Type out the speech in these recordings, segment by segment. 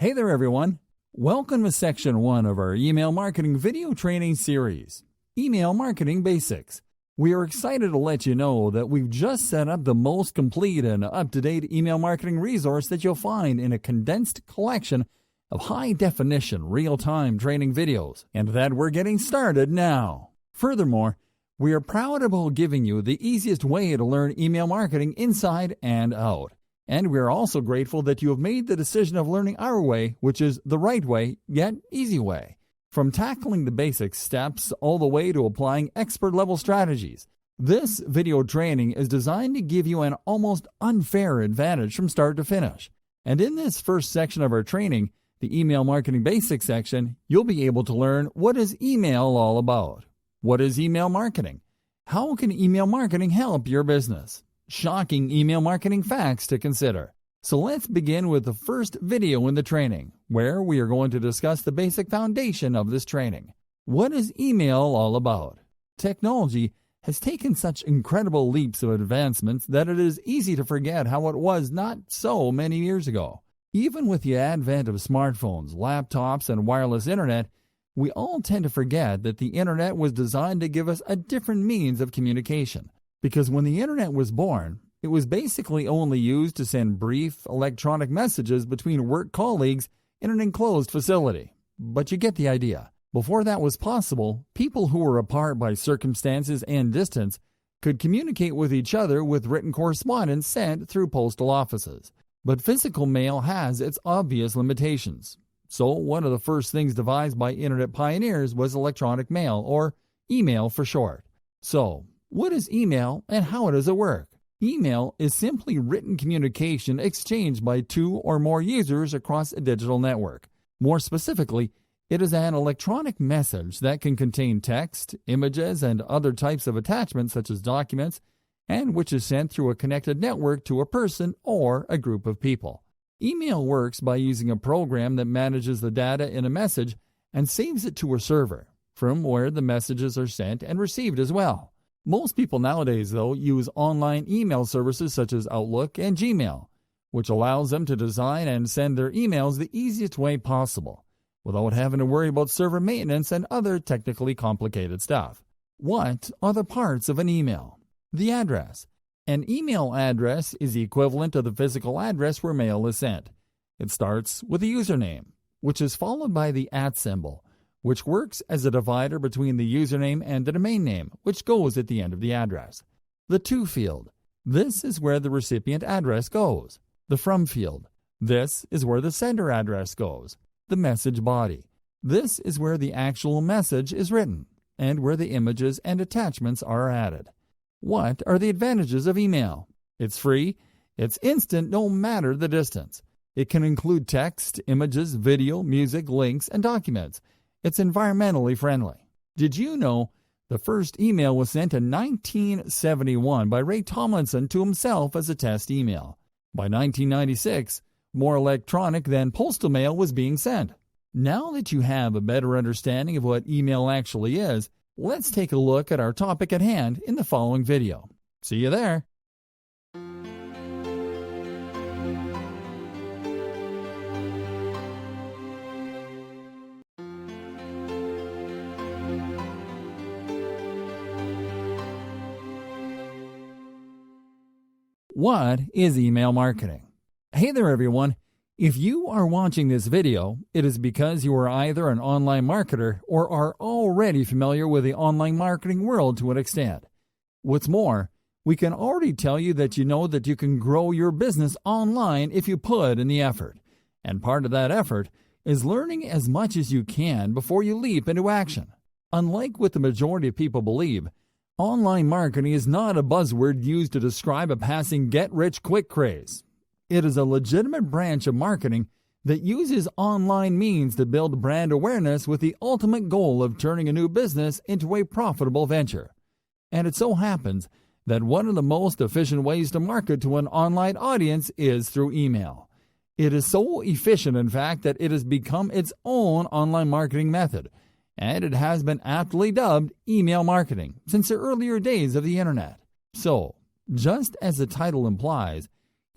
Hey there everyone! Welcome to Section 1 of our email marketing video training series, Email Marketing Basics. We are excited to let you know that we've just set up the most complete and up-to-date email marketing resource that you'll find in a condensed collection of high-definition, real-time training videos, and that we're getting started now. Furthermore, we are proud about giving you the easiest way to learn email marketing inside and out. And we are also grateful that you have made the decision of learning our way, which is the right way, yet easy way. From tackling the basic steps all the way to applying expert-level strategies, this video training is designed to give you an almost unfair advantage from start to finish. And in this first section of our training, the Email Marketing Basics section, you'll be able to learn what is email all about. What is email marketing? How can email marketing help your business? Shocking email marketing facts to consider. So let's begin with the first video in the training, where we are going to discuss the basic foundation of this training. What is email all about? Technology has taken such incredible leaps of advancements that it is easy to forget how it was not so many years ago. Even with the advent of smartphones, laptops, and wireless internet, we all tend to forget that the internet was designed to give us a different means of communication. Because when the internet was born, it was basically only used to send brief electronic messages between work colleagues in an enclosed facility. But you get the idea. Before that was possible, people who were apart by circumstances and distance could communicate with each other with written correspondence sent through postal offices. But physical mail has its obvious limitations. So one of the first things devised by internet pioneers was electronic mail, or email for short. So, what is email and how does it work? Email is simply written communication exchanged by two or more users across a digital network. More specifically, it is an electronic message that can contain text, images, and other types of attachments such as documents, and which is sent through a connected network to a person or a group of people. Email works by using a program that manages the data in a message and saves it to a server, from where the messages are sent and received as well. Most people nowadays, though, use online email services such as Outlook and Gmail, which allows them to design and send their emails the easiest way possible, without having to worry about server maintenance and other technically complicated stuff. What are the parts of an email? The address. An email address is the equivalent of the physical address where mail is sent. It starts with a username, which is followed by the @ symbol, which works as a divider between the username and the domain name, which goes at the end of the address. The to field. This is where the recipient address goes. The from field. This is where the sender address goes. The message body. This is where the actual message is written, and where the images and attachments are added. What are the advantages of email? It's free. It's instant no matter the distance. It can include text, images, video, music, links, and documents. It's environmentally friendly. Did you know the first email was sent in 1971 by Ray Tomlinson to himself as a test email? By 1996, more electronic than postal mail was being sent. Now that you have a better understanding of what email actually is, let's take a look at our topic at hand in the following video. See you there. What is email marketing? Hey there everyone! If you are watching this video, it is because you are either an online marketer or are already familiar with the online marketing world to an extent. What's more, we can already tell you that you know that you can grow your business online if you put in the effort. And part of that effort is learning as much as you can before you leap into action. Unlike what the majority of people believe, online marketing is not a buzzword used to describe a passing get-rich-quick craze. It is a legitimate branch of marketing that uses online means to build brand awareness with the ultimate goal of turning a new business into a profitable venture. And it so happens that one of the most efficient ways to market to an online audience is through email. It is so efficient, in fact, that it has become its own online marketing method, and it has been aptly dubbed email marketing since the earlier days of the internet. So, just as the title implies,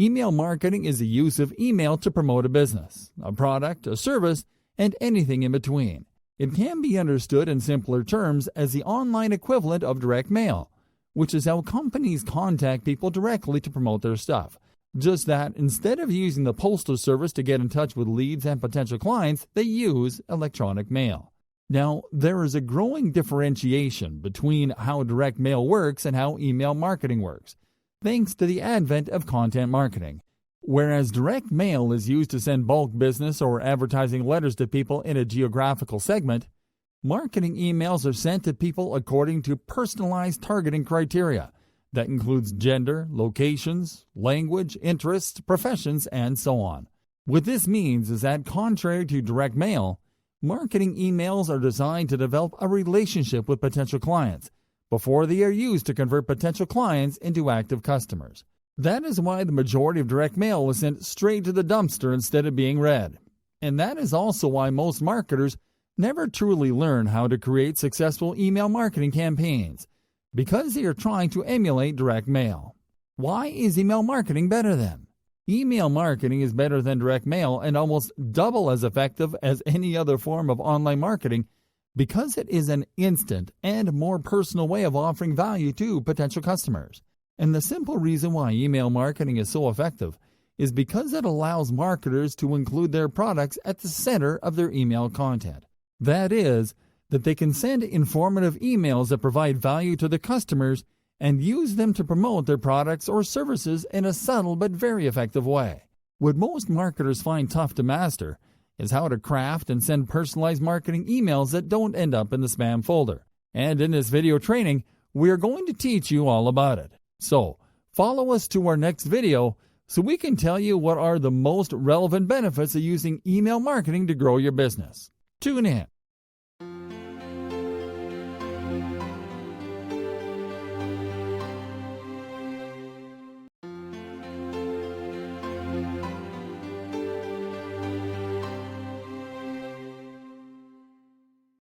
Email marketing is the use of email to promote a business, a product, a service, and anything in between. It can be understood in simpler terms as the online equivalent of direct mail, which is how companies contact people directly to promote their stuff. Just that instead of using the postal service to get in touch with leads and potential clients, they use electronic mail. Now, there is a growing differentiation between how direct mail works and how email marketing works, thanks to the advent of content marketing. Whereas direct mail is used to send bulk business or advertising letters to people in a geographical segment, marketing emails are sent to people according to personalized targeting criteria that includes gender, locations, language, interests, professions, and so on. What this means is that contrary to direct mail, marketing emails are designed to develop a relationship with potential clients before they are used to convert potential clients into active customers. That is why the majority of direct mail is sent straight to the dumpster instead of being read. And that is also why most marketers never truly learn how to create successful email marketing campaigns, because they are trying to emulate direct mail. Why is email marketing better then? Email marketing is better than direct mail and almost double as effective as any other form of online marketing because it is an instant and more personal way of offering value to potential customers. And the simple reason why email marketing is so effective is because it allows marketers to include their products at the center of their email content. That is, that they can send informative emails that provide value to the customers and use them to promote their products or services in a subtle but very effective way. What most marketers find tough to master is how to craft and send personalized marketing emails that don't end up in the spam folder. And in this video training, we are going to teach you all about it. So, follow us to our next video so we can tell you what are the most relevant benefits of using email marketing to grow your business. Tune in.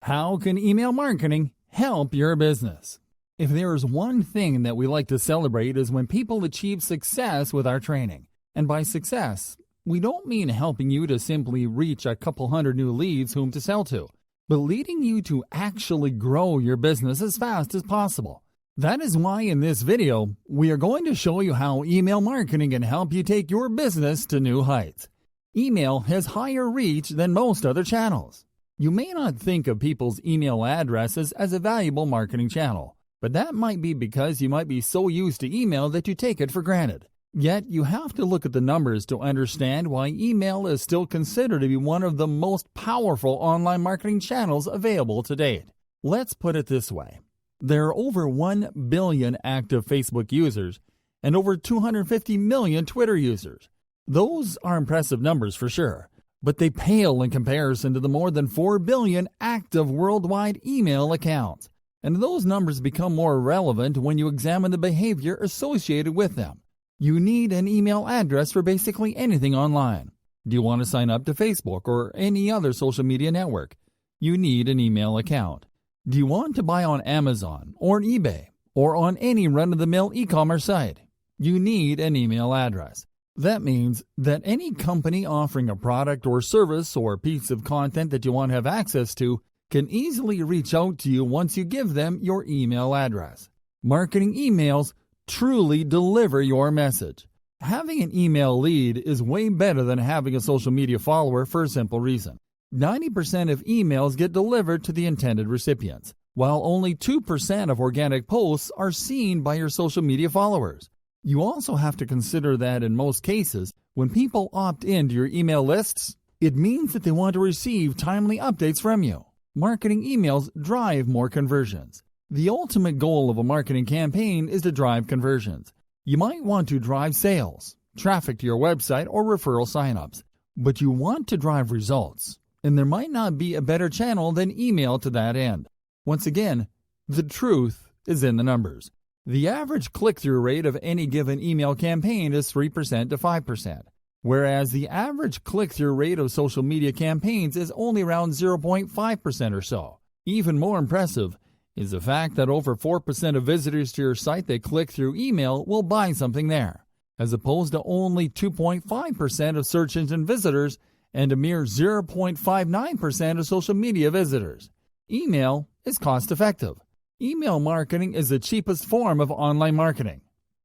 How can email marketing help your business? If there is one thing that we like to celebrate is when people achieve success with our training. And by success, we don't mean helping you to simply reach a couple hundred new leads whom to sell to, but leading you to actually grow your business as fast as possible. That is why in this video, we are going to show you how email marketing can help you take your business to new heights. Email has higher reach than most other channels. You may not think of people's email addresses as a valuable marketing channel, but that might be because you might be so used to email that you take it for granted. Yet you have to look at the numbers to understand why email is still considered to be one of the most powerful online marketing channels available to date. Let's put it this way. There are over 1 billion active Facebook users and over 250 million Twitter users. Those are impressive numbers for sure, but they pale in comparison to the more than 4 billion active worldwide email accounts. And those numbers become more relevant when you examine the behavior associated with them. You need an email address for basically anything online. Do you want to sign up to Facebook or any other social media network? You need an email account. Do you want to buy on Amazon or eBay or on any run-of-the-mill e-commerce site? You need an email address. That means that any company offering a product or service or piece of content that you want to have access to can easily reach out to you once you give them your email address. Marketing emails truly deliver your message. Having an email lead is way better than having a social media follower for a simple reason. 90% of emails get delivered to the intended recipients, while only 2% of organic posts are seen by your social media followers. You also have to consider that in most cases, when people opt into your email lists, it means that they want to receive timely updates from you. Marketing emails drive more conversions. The ultimate goal of a marketing campaign is to drive conversions. You might want to drive sales, traffic to your website, or referral signups, but you want to drive results, and there might not be a better channel than email to that end. Once again, the truth is in the numbers. The average click-through rate of any given email campaign is 3% to 5%. Whereas the average click-through rate of social media campaigns is only around 0.5% or so. Even more impressive is the fact that over 4% of visitors to your site that click through email will buy something there. as opposed to only 2.5% of search engine visitors and a mere 0.59% of social media visitors. Email is cost-effective. Email marketing is the cheapest form of online marketing.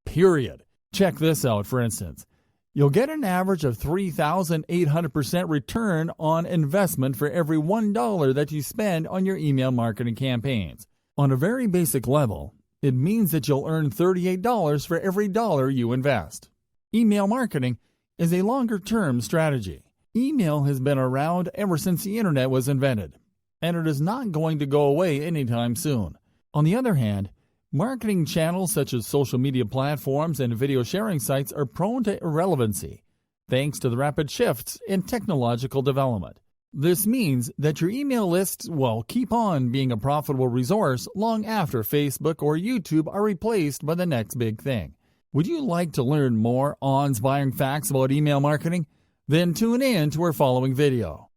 Period. Check this out, for instance. You'll get an average of 3,800% return on investment for every $1 that you spend on your email marketing campaigns. On a very basic level, it means that you'll earn $38 for every dollar you invest. Email marketing is a longer-term strategy. Email has been around ever since the internet was invented, and it is not going to go away anytime soon. On the other hand, marketing channels such as social media platforms and video sharing sites are prone to irrelevancy, thanks to the rapid shifts in technological development. This means that your email lists will keep on being a profitable resource long after Facebook or YouTube are replaced by the next big thing. Would you like to learn more awe-inspiring facts about email marketing? Then tune in to our following video.